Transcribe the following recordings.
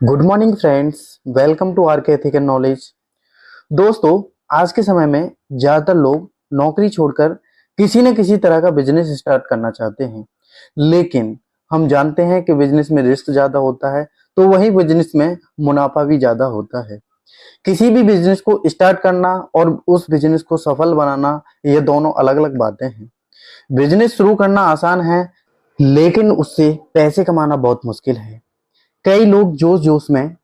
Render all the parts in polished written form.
Good morning friends, welcome to R K ethical knowledge. दोस्तों, आज के समय में ज़्यादातर लोग नौकरी छोड़कर किसी न किसी तरह का बिजनेस स्टार्ट करना चाहते हैं, लेकिन हम जानते हैं कि बिजनेस में रिस्क ज़्यादा होता है, तो वही बिजनेस में मुनाफा भी ज़्यादा होता है। किसी भी बिजनेस को स्टार्ट करना और उस बिजनेस को सफल बनाना, ये दोनों अलग अलग बातें हैं। बिजनेस शुरू करना आसान है, लेकिन उससे पैसे कमाना बहुत मुश्किल है। कई लोग जोश जोश में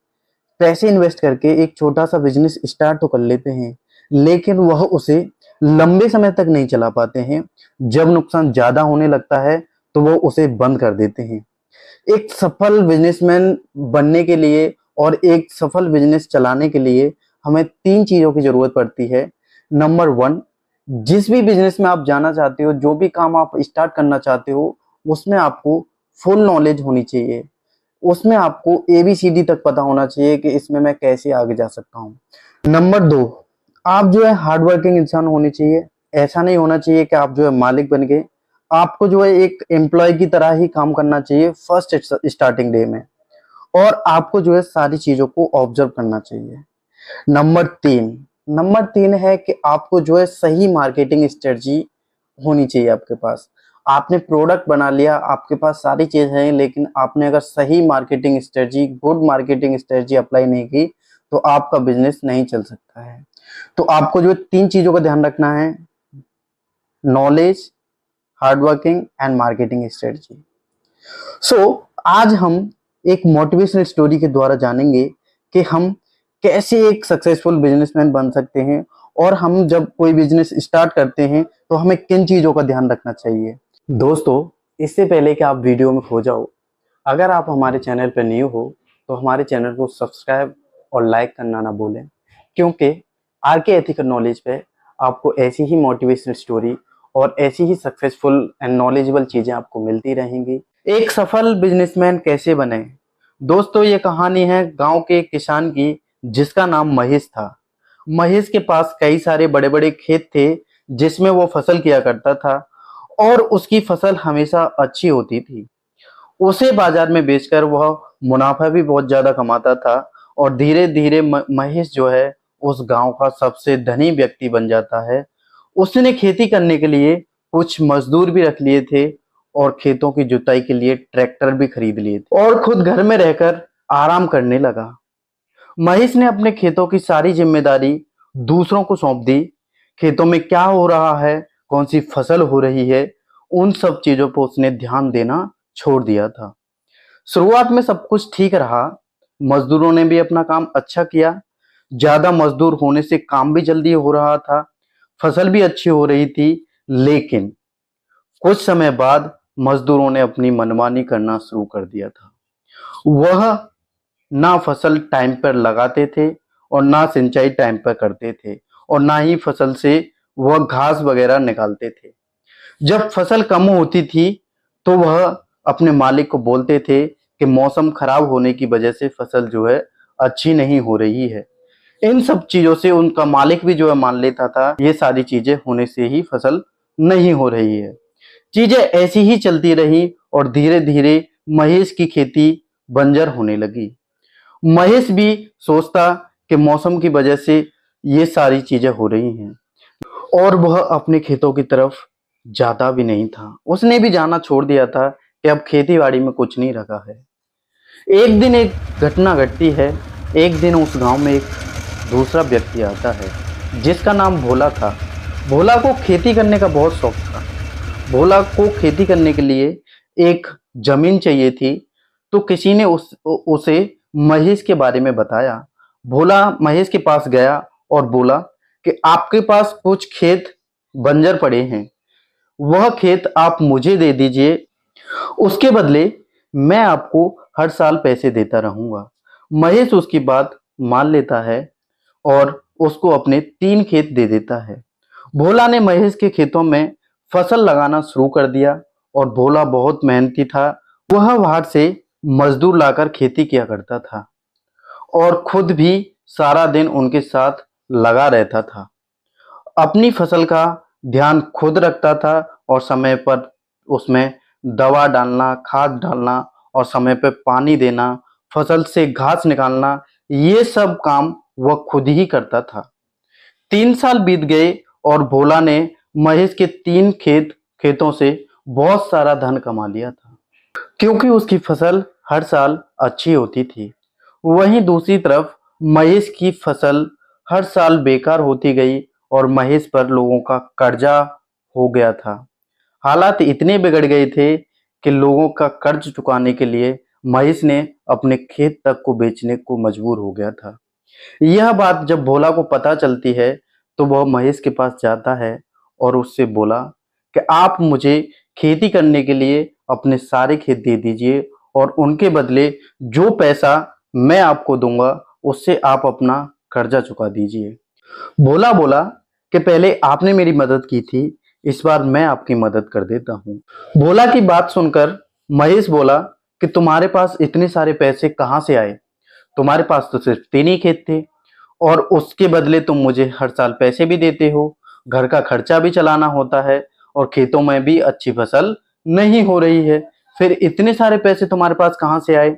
पैसे इन्वेस्ट करके एक छोटा सा बिजनेस स्टार्ट तो कर लेते हैं, लेकिन वह उसे लंबे समय तक नहीं चला पाते हैं। जब नुकसान ज्यादा होने लगता है तो वो उसे बंद कर देते हैं। एक सफल बिजनेसमैन बनने के लिए और एक सफल बिजनेस चलाने के लिए हमें तीन चीजों की जरूरत पड़ती है। नंबर वन, जिस भी बिजनेस में आप जाना चाहते हो, जो भी काम आप स्टार्ट करना चाहते हो, उसमें आपको फुल नॉलेज होनी चाहिए। उसमें आपको ABCD तक पता होना चाहिए कि इसमें मैं कैसे आगे जा सकता हूँ। नंबर दो, आप जो है हार्ड वर्किंग इंसान होने चाहिए। ऐसा नहीं होना चाहिए कि आप जो है मालिक बन गए। आपको जो है एक एम्प्लॉय की तरह ही काम करना चाहिए फर्स्ट स्टार्टिंग डे में, और आपको जो है सारी चीजों को ऑब्जर्व करना चाहिए। नंबर तीन है कि आपको जो है सही मार्केटिंग स्ट्रेटजी होनी चाहिए आपके पास। आपने प्रोडक्ट बना लिया, आपके पास सारी चीज है, लेकिन आपने अगर सही marketing strategy, good marketing strategy apply नहीं की, तो आपका बिजनेस नहीं चल सकता है। तो आपको जो तीन चीजों का ध्यान रखना है: knowledge, hardworking and marketing strategy. आज हम एक मोटिवेशनल स्टोरी के द्वारा जानेंगे कि हम कैसे एक सक्सेसफुल बिजनेसमैन बन सकते हैं, और हम जब कोई बिजनेस स्टार्ट करते हैं तो हमें किन चीजों का ध्यान रखना चाहिए। दोस्तों, इससे पहले कि आप वीडियो में खो जाओ, अगर आप हमारे चैनल पर न्यू हो तो हमारे चैनल को सब्सक्राइब और लाइक करना ना भूलें, क्योंकि आर के एथिकल नॉलेज पे आपको ऐसी ही मोटिवेशनल स्टोरी और ऐसी ही सक्सेसफुल एंड नॉलेजेबल चीजें आपको मिलती रहेंगी। एक सफल बिजनेसमैन कैसे बने? दोस्तों, ये कहानी है गांव के एक किसान की, जिसका नाम महेश था। महेश के पास कई सारे बड़े बड़े खेत थे, जिसमें वो फसल किया करता था, और उसकी फसल हमेशा अच्छी होती थी। उसे बाजार में बेचकर वह मुनाफा भी बहुत ज्यादा कमाता था, और धीरे धीरे महेश जो है उस गांव का सबसे धनी व्यक्ति बन जाता है। उसने खेती करने के लिए कुछ मजदूर भी रख लिए थे, और खेतों की जुताई के लिए ट्रैक्टर भी खरीद लिए थे, और खुद घर में रहकर आराम करने लगा। महेश ने अपने खेतों की सारी जिम्मेदारी दूसरों को सौंप दी। खेतों में क्या हो रहा है, कौन सी फसल हो रही है, उन सब चीजों पर उसने ध्यान देना छोड़ दिया था। शुरुआत में सब कुछ ठीक रहा। मजदूरों ने भी अपना काम अच्छा किया। ज्यादा मजदूर होने से काम भी जल्दी हो रहा था, फसल भी अच्छी हो रही थी। लेकिन कुछ समय बाद मजदूरों ने अपनी मनमानी करना शुरू कर दिया था। वह ना फसल टाइम पर लगाते थे, और ना सिंचाई टाइम पर करते थे, और ना ही फसल से वह घास वगैरह निकालते थे। जब फसल कम होती थी तो वह अपने मालिक को बोलते थे कि मौसम खराब होने की वजह से फसल जो है अच्छी नहीं हो रही है। इन सब चीजों से उनका मालिक भी जो है मान लेता था, ये सारी चीजें होने से ही फसल नहीं हो रही है। चीजें ऐसी ही चलती रही, और धीरे धीरे महेश की खेती बंजर होने लगी। महेश भी सोचता कि मौसम की वजह से ये सारी चीजें हो रही हैं, और वह अपने खेतों की तरफ जाता भी नहीं था। उसने भी जाना छोड़ दिया था कि अब खेती बाड़ी में कुछ नहीं रखा है। एक दिन एक घटना घटती है। एक दिन उस गांव में एक दूसरा व्यक्ति आता है, जिसका नाम भोला था। भोला को खेती करने का बहुत शौक था। भोला को खेती करने के लिए एक जमीन चाहिए थी, तो किसी ने उसे महेश के बारे में बताया। भोला महेश के पास गया और बोला कि आपके पास कुछ खेत बंजर पड़े हैं, वह खेत आप मुझे दे दीजिए, उसके बदले मैं आपको हर साल पैसे देता रहूंगा। महेश उसकी बात मान लेता है और उसको अपने 3 खेत दे देता है। भोला ने महेश के खेतों में फसल लगाना शुरू कर दिया, और भोला बहुत मेहनती था। वह बाहर से मजदूर लाकर खेती किया करता था, और खुद भी सारा दिन उनके साथ लगा रहता था। अपनी फसल का ध्यान खुद रखता था, और समय पर उसमें दवा डालना, खाद डालना, और समय पर पानी देना, फसल से घास निकालना, ये सब काम वह खुद ही करता था। 3 साल बीत गए और भोला ने महेश के 3 खेतों से बहुत सारा धन कमा लिया था, क्योंकि उसकी फसल हर साल अच्छी होती थी। वहीं दूसरी तरफ महेश की फसल हर साल बेकार होती गई और महेश पर लोगों का कर्जा हो गया था। हालात इतने बिगड़ गए थे कि लोगों का कर्ज चुकाने के लिए महेश ने अपने खेत तक को बेचने को मजबूर हो गया था। यह बात जब भोला को पता चलती है तो वह महेश के पास जाता है और उससे बोला कि आप मुझे खेती करने के लिए अपने सारे खेत दे दीजिए और उनके बदले जो पैसा मैं आपको दूंगा उससे आप अपना कर्जा चुका दीजिए। भोला बोला कि पहले आपने मेरी मदद की थी, इस बार मैं आपकी मदद कर देता हूँ। भोला की बात सुनकर महेश बोला कि तुम्हारे पास इतने सारे पैसे कहाँ से आए? तुम्हारे पास तो सिर्फ 3 ही खेत थे और उसके बदले तुम मुझे हर साल पैसे भी देते हो, घर का खर्चा भी चलाना होता है और खेतों में भी अच्छी फसल नहीं हो रही है, फिर इतने सारे पैसे तुम्हारे पास कहाँ से आए?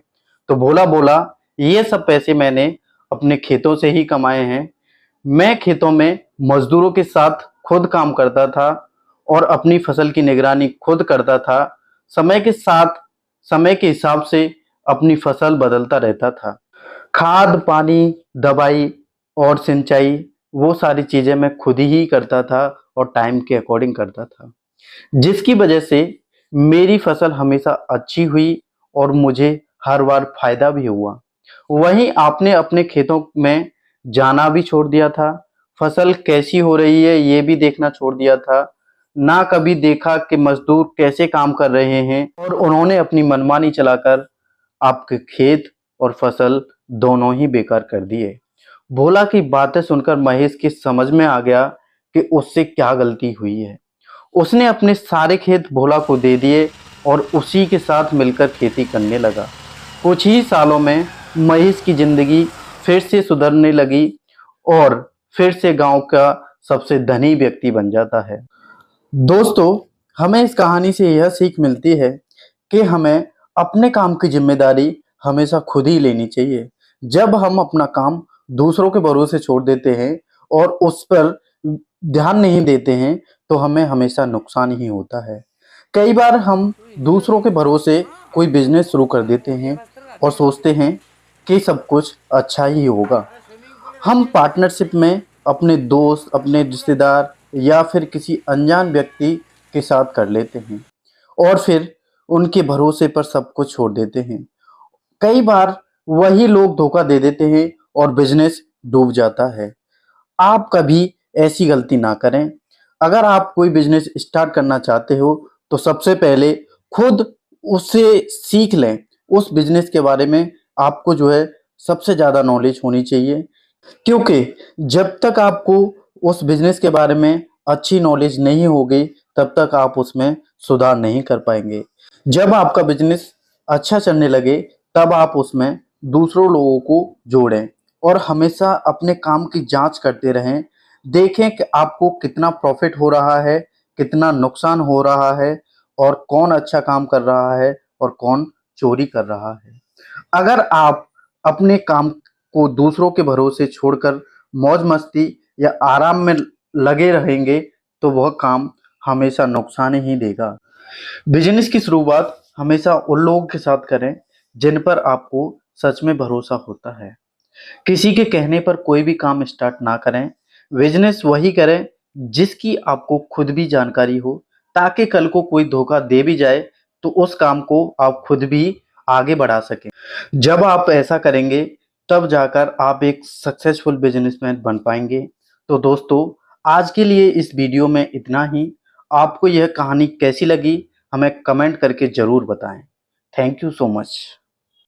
तो भोला बोला, ये सब पैसे मैंने अपने खेतों से ही कमाए हैं। मैं खेतों में मजदूरों के साथ खुद काम करता था और अपनी फसल की निगरानी खुद करता था। समय के साथ समय के हिसाब से अपनी फसल बदलता रहता था। खाद, पानी, दवाई और सिंचाई, वो सारी चीजें मैं खुद ही करता था और टाइम के अकॉर्डिंग करता था, जिसकी वजह से मेरी फसल हमेशा अच्छी हुई और मुझे हर बार फायदा भी हुआ। वहीं आपने अपने खेतों में जाना भी छोड़ दिया था, फसल कैसी हो रही है ये भी देखना छोड़ दिया था, ना कभी देखा कि मजदूर कैसे काम कर रहे हैं और उन्होंने अपनी मनमानी चलाकर आपके खेत और फसल दोनों ही बेकार कर दिए। भोला की बातें सुनकर महेश की समझ में आ गया कि उससे क्या गलती हुई है। उसने अपने सारे खेत भोला को दे दिए और उसी के साथ मिलकर खेती करने लगा। कुछ ही सालों में महेश की जिंदगी फिर से सुधरने लगी और फिर से गांव का सबसे धनी व्यक्ति बन जाता है। दोस्तों, हमें इस कहानी से यह सीख मिलती है कि हमें अपने काम की जिम्मेदारी हमेशा खुद ही लेनी चाहिए। जब हम अपना काम दूसरों के भरोसे छोड़ देते हैं और उस पर ध्यान नहीं देते हैं तो हमें हमेशा नुकसान ही होता है। कई बार हम दूसरों के भरोसे कोई बिजनेस शुरू कर देते हैं और सोचते हैं कि सब कुछ अच्छा ही होगा। हम पार्टनरशिप में अपने दोस्त, अपने रिश्तेदार या फिर किसी अनजान व्यक्ति के साथ कर लेते हैं और फिर उनके भरोसे पर सब कुछ छोड़ देते हैं। कई बार वही लोग धोखा दे देते हैं और बिजनेस डूब जाता है। आप कभी ऐसी गलती ना करें। अगर आप कोई बिजनेस स्टार्ट करना चाहते हो तो सबसे पहले खुद उससे सीख लें। उस बिजनेस के बारे में आपको जो है सबसे ज़्यादा नॉलेज होनी चाहिए, क्योंकि जब तक आपको उस बिजनेस के बारे में अच्छी नॉलेज नहीं होगी तब तक आप उसमें सुधार नहीं कर पाएंगे। जब आपका बिजनेस अच्छा चलने लगे तब आप उसमें दूसरों लोगों को जोड़ें और हमेशा अपने काम की जांच करते रहें। देखें कि आपको कितना प्रॉफिट हो रहा है, कितना नुकसान हो रहा है और कौन अच्छा काम कर रहा है और कौन चोरी कर रहा है। अगर आप अपने काम को दूसरों के भरोसे छोड़कर मौज मस्ती या आराम में लगे रहेंगे तो वह काम हमेशा नुकसान ही देगा। बिजनेस की शुरुआत हमेशा उन लोगों के साथ करें जिन पर आपको सच में भरोसा होता है। किसी के कहने पर कोई भी काम स्टार्ट ना करें। बिजनेस वही करें जिसकी आपको खुद भी जानकारी हो, ताकि कल को कोई धोखा दे भी जाए तो उस काम को आप खुद भी आगे बढ़ा सकें। जब आप ऐसा करेंगे तब जाकर आप एक सक्सेसफुल बिजनेसमैन बन पाएंगे। तो दोस्तों, आज के लिए इस वीडियो में इतना ही। आपको यह कहानी कैसी लगी हमें कमेंट करके जरूर बताएं। Thank you so much.